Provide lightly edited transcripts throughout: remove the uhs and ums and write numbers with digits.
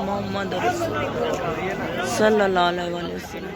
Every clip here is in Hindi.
मोहम्मद सल्लल्लाहु अलैहि वसल्लम।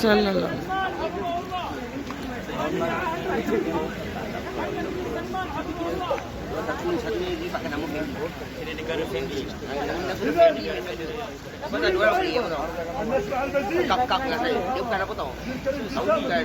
सल्लल्लाहु cặp là thầy nếu cái nó có tổ 6 cái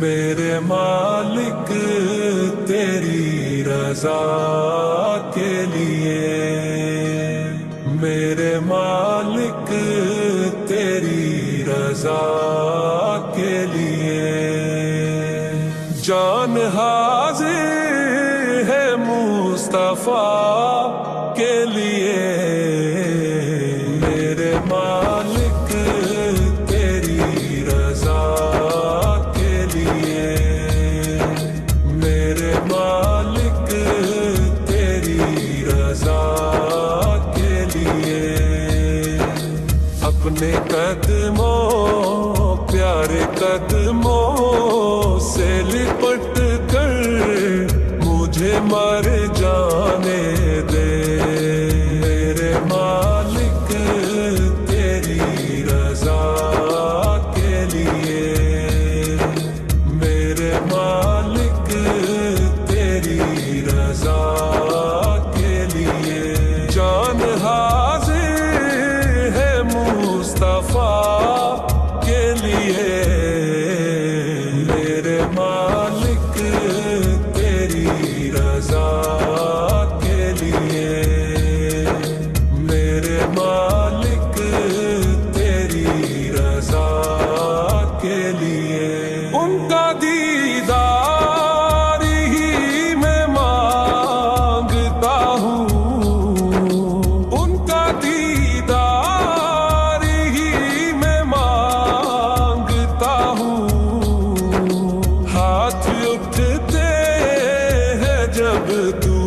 मेरे मालिक तेरी रजा के लिए, मेरे मालिक तेरी रजा के लिए जान हाजिर है मुस्तफा के लिए। मेरे मालिक तेरी रजा के लिए, मेरे मालिक तेरी रजा के लिए अपने कदमों प्यारे कदमों से लिपट कर मुझे मर जाने दे। मेरे मालिक तेरी रजा के लिए, मेरे मालिक तेरी रजा के लिए जान हाजिर है मुस्तफा के लिए। मेरे मालिक तेरी रजा के लिए, मेरे मालिक तेरी रजा के लिए उनका दीदार ही मैं मांगता हूँ, उनका दीदार ही मैं मांगता हूँ। हाथ उठते हैं जब तू